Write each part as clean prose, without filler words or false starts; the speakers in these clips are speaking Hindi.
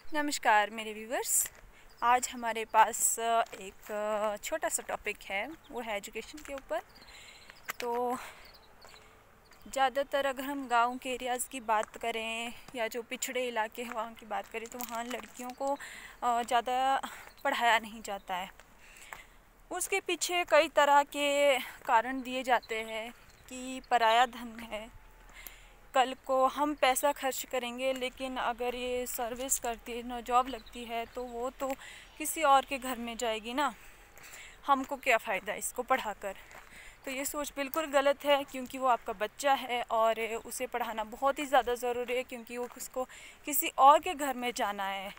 नमस्कार मेरे व्यूवर्स। आज हमारे पास एक छोटा सा टॉपिक है, वो है एजुकेशन के ऊपर। तो ज़्यादातर अगर हम गांव के एरियाज़ की बात करें या जो पिछड़े इलाके हैं वहाँ की बात करें तो वहाँ लड़कियों को ज़्यादा पढ़ाया नहीं जाता है। उसके पीछे कई तरह के कारण दिए जाते हैं कि पराया धन है, कल को हम पैसा खर्च करेंगे लेकिन अगर ये सर्विस करती है ना, जॉब लगती है, तो वो तो किसी और के घर में जाएगी ना, हमको क्या फ़ायदा इसको पढ़ाकर। तो ये सोच बिल्कुल गलत है, क्योंकि वो आपका बच्चा है और उसे पढ़ाना बहुत ही ज़्यादा ज़रूरी है, क्योंकि वो उसको किसी और के घर में जाना है।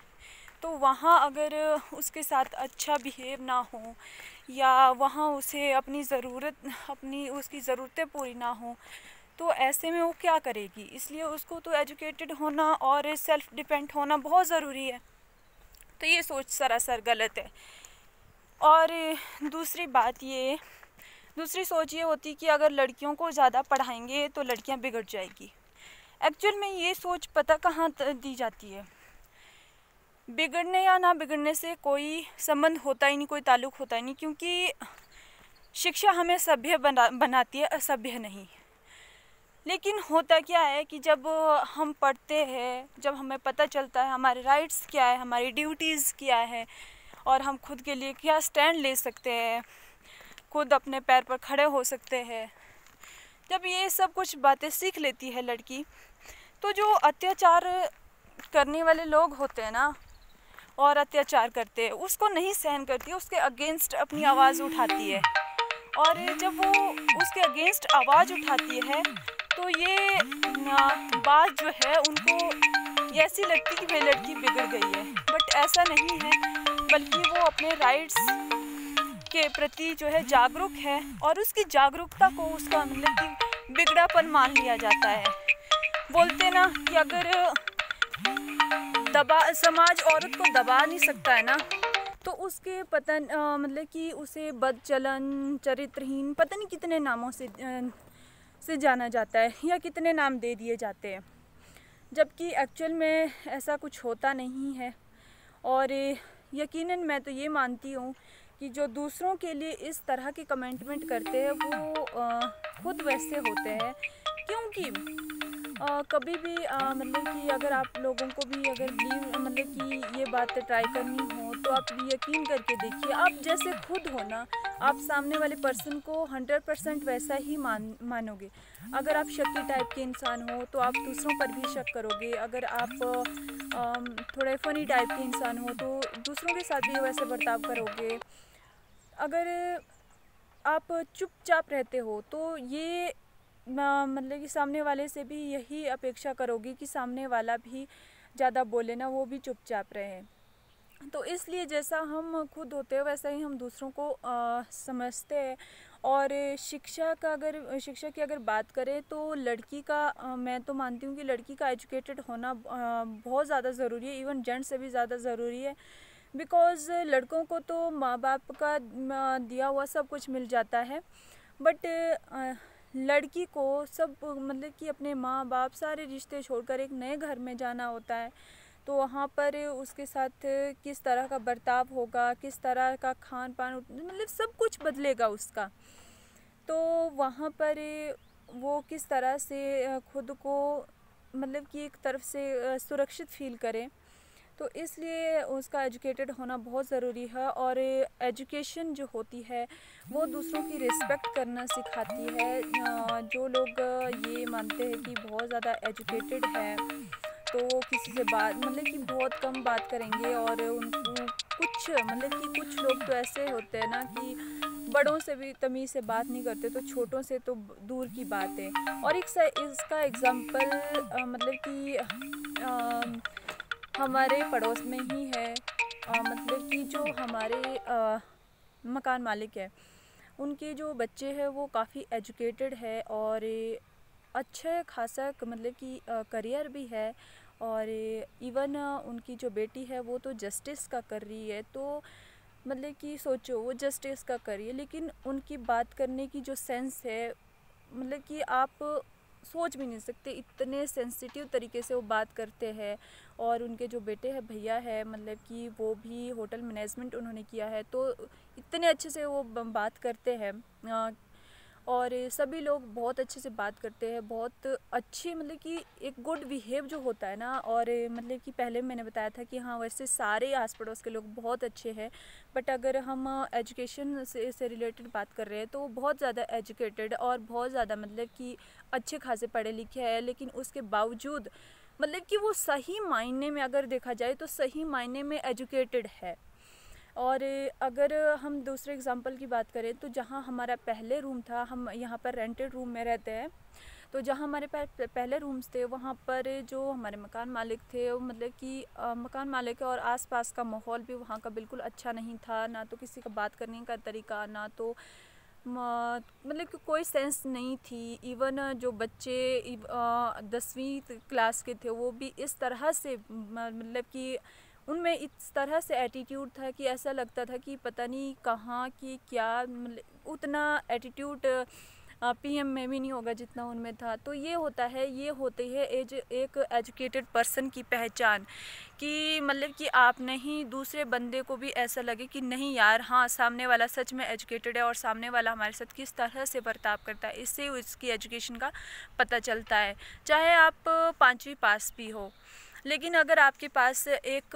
तो वहाँ अगर उसके साथ अच्छा बिहेव ना हो या वहाँ उसे उसकी ज़रूरतें पूरी ना हो, तो ऐसे में वो क्या करेगी। इसलिए उसको तो एजुकेटेड होना और सेल्फ डिपेंड होना बहुत ज़रूरी है। तो ये सोच सरासर गलत है। और दूसरी सोच ये होती कि अगर लड़कियों को ज़्यादा पढ़ाएंगे तो लड़कियां बिगड़ जाएगी। एक्चुअल में ये सोच पता कहाँ दी जाती है। बिगड़ने या ना बिगड़ने से कोई संबंध होता ही नहीं, कोई ताल्लुक़ होता ही नहीं, क्योंकि शिक्षा हमें सभ्य बनाती है, असभ्य नहीं। लेकिन होता क्या है कि जब हम पढ़ते हैं, जब हमें पता चलता है हमारे राइट्स क्या है, हमारी ड्यूटीज़ क्या है और हम खुद के लिए क्या स्टैंड ले सकते हैं, खुद अपने पैर पर खड़े हो सकते हैं, जब ये सब कुछ बातें सीख लेती है लड़की, तो जो अत्याचार करने वाले लोग होते हैं ना और अत्याचार करते हैं, उसको नहीं सहन करती, उसके अगेंस्ट अपनी आवाज़ उठाती है। और जब वो उसके अगेंस्ट आवाज़ उठाती है तो ये बात जो है उनको ऐसी लगती कि भाई लड़की बिगड़ गई है, बट ऐसा नहीं है, बल्कि वो अपने राइट्स के प्रति जो है जागरूक है और उसकी जागरूकता को उसका मतलब कि बिगड़ापन मान लिया जाता है। बोलते ना कि अगर समाज औरत को दबा नहीं सकता है ना, तो उसके पतन मतलब कि उसे बदचलन, चरित्रहीन, पता नहीं कितने नामों से जाना जाता है या कितने नाम दे दिए जाते हैं, जबकि एक्चुअल में ऐसा कुछ होता नहीं है। और यकीनन मैं तो ये मानती हूँ कि जो दूसरों के लिए इस तरह के कमेंटमेंट करते हैं वो खुद वैसे होते हैं, क्योंकि कभी भी मतलब कि अगर आप लोगों को भी अगर मतलब कि ये बात ट्राई करनी हो तो आप यकीन करके देखिए, आप जैसे खुद हो ना, आप सामने वाले पर्सन को 100% वैसा ही मानोगे। अगर आप शक्की टाइप के इंसान हो तो आप दूसरों पर भी शक करोगे। अगर आप थोड़े फनी टाइप के इंसान हो तो दूसरों के साथ भी वैसे बर्ताव करोगे। अगर आप चुपचाप रहते हो तो ये मतलब कि सामने वाले से भी यही अपेक्षा करोगे कि सामने वाला भी ज़्यादा बोले ना, वो भी चुपचाप रहे। तो इसलिए जैसा हम खुद होते हैं वैसा ही हम दूसरों को समझते हैं। और शिक्षा की अगर बात करें तो लड़की का मैं तो मानती हूँ कि लड़की का एजुकेटेड होना बहुत ज़्यादा ज़रूरी है, इवन जेंट्स से भी ज़्यादा ज़रूरी है। बिकॉज़ लड़कों को तो माँ बाप का दिया हुआ सब कुछ मिल जाता है, बट लड़की को सब मतलब कि अपने माँ बाप सारे रिश्ते छोड़कर एक नए घर में जाना होता है। तो वहाँ पर उसके साथ किस तरह का बर्ताव होगा, किस तरह का खान पान, मतलब सब कुछ बदलेगा उसका। तो वहाँ पर वो किस तरह से खुद को मतलब कि एक तरफ से सुरक्षित फील करे, तो इसलिए उसका एजुकेटेड होना बहुत ज़रूरी है। और एजुकेशन जो होती है वो दूसरों की रिस्पेक्ट करना सिखाती है। जो लोग ये मानते हैं कि बहुत ज़्यादा एजुकेटेड है तो वो किसी से बात मतलब कि बहुत कम बात करेंगे, और उनको कुछ लोग तो ऐसे होते हैं ना कि बड़ों से भी तमीज़ से बात नहीं करते, तो छोटों से तो दूर की बात है। और इसका एग्ज़ाम्पल मतलब कि हमारे पड़ोस में ही है। मतलब कि जो हमारे मकान मालिक है, उनके जो बच्चे हैं वो काफ़ी एजुकेटेड है और अच्छा खासा मतलब कि करियर भी है। और इवन उनकी जो बेटी है वो तो जस्टिस का कर रही है। तो मतलब कि सोचो, वो जस्टिस का कर रही है लेकिन उनकी बात करने की जो सेंस है, मतलब कि आप सोच भी नहीं सकते, इतने सेंसिटिव तरीके से वो बात करते हैं। और उनके जो बेटे हैं भैया है, मतलब कि वो भी होटल मैनेजमेंट उन्होंने किया है, तो इतने अच्छे से वो बात करते हैं। और सभी लोग बहुत अच्छे से बात करते हैं, बहुत अच्छी, मतलब कि एक गुड बिहेव जो होता है ना। और मतलब कि पहले मैंने बताया था कि हाँ वैसे सारे आस पड़ोस के लोग बहुत अच्छे हैं, बट अगर हम एजुकेशन से रिलेटेड बात कर रहे हैं तो वो बहुत ज़्यादा एजुकेटेड और बहुत ज़्यादा मतलब कि अच्छे खासे पढ़े लिखे हैं, लेकिन उसके बावजूद मतलब कि वो सही मायने में अगर देखा जाए तो सही मायने में एजुकेटेड है। और अगर हम दूसरे एग्जांपल की बात करें तो जहाँ हमारा पहले रूम था, हम यहाँ पर रेंटेड रूम में रहते हैं, तो जहाँ हमारे पहले रूम्स थे वहाँ पर जो हमारे मकान मालिक थे वो मतलब कि मकान मालिक और आसपास का माहौल भी वहाँ का बिल्कुल अच्छा नहीं था, ना तो किसी का बात करने का तरीका, ना तो मतलब कि कोई सेंस नहीं थी। इवन जो बच्चे 10वीं क्लास के थे वो भी इस तरह से मतलब कि उनमें इस तरह से एटीट्यूड था कि ऐसा लगता था कि पता नहीं कहाँ की क्या, मतलब उतना एटीट्यूड पीएम में भी नहीं होगा जितना उनमें था। तो ये होता है, ये होती है एक एजुकेटेड पर्सन की पहचान, कि मतलब कि आप नहीं दूसरे बंदे को भी ऐसा लगे कि नहीं यार हाँ सामने वाला सच में एजुकेटेड है और सामने वाला हमारे साथ किस तरह से बर्ताव करता है, इससे उसकी एजुकेशन का पता चलता है। चाहे आप 5वीं पास भी हो, लेकिन अगर आपके पास एक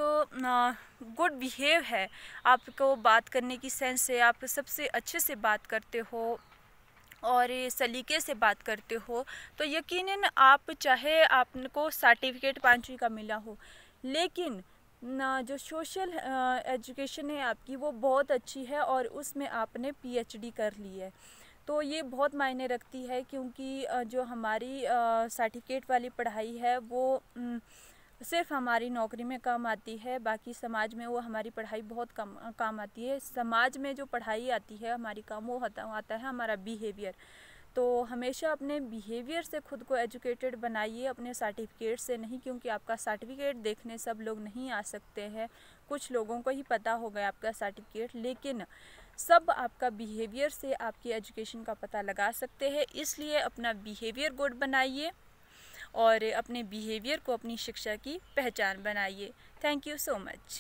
गुड बिहेव है, आपको बात करने की सेंस है, आप सबसे अच्छे से बात करते हो और सलीके से बात करते हो, तो यकीनन आप चाहे आपको सर्टिफिकेट 5वीं का मिला हो, लेकिन ना जो सोशल एजुकेशन है आपकी वो बहुत अच्छी है और उसमें आपने पीएचडी कर ली है, तो ये बहुत मायने रखती है। क्योंकि जो हमारी सर्टिफिकेट वाली पढ़ाई है वो सिर्फ हमारी नौकरी में काम आती है, बाकी समाज में वो हमारी पढ़ाई बहुत कम काम आती है। समाज में जो पढ़ाई आती है हमारी काम, वो आता है हमारा बिहेवियर। तो हमेशा अपने बिहेवियर से खुद को एजुकेटेड बनाइए, अपने सर्टिफिकेट से नहीं, क्योंकि आपका सर्टिफिकेट देखने सब लोग नहीं आ सकते हैं। कुछ लोगों को ही पता होगा आपका सर्टिफिकेट, लेकिन सब आपका बिहेवियर से आपकी एजुकेशन का पता लगा सकते हैं। इसलिए अपना बिहेवियर गुड बनाइए और अपने बिहेवियर को अपनी शिक्षा की पहचान बनाइए। Thank you so much.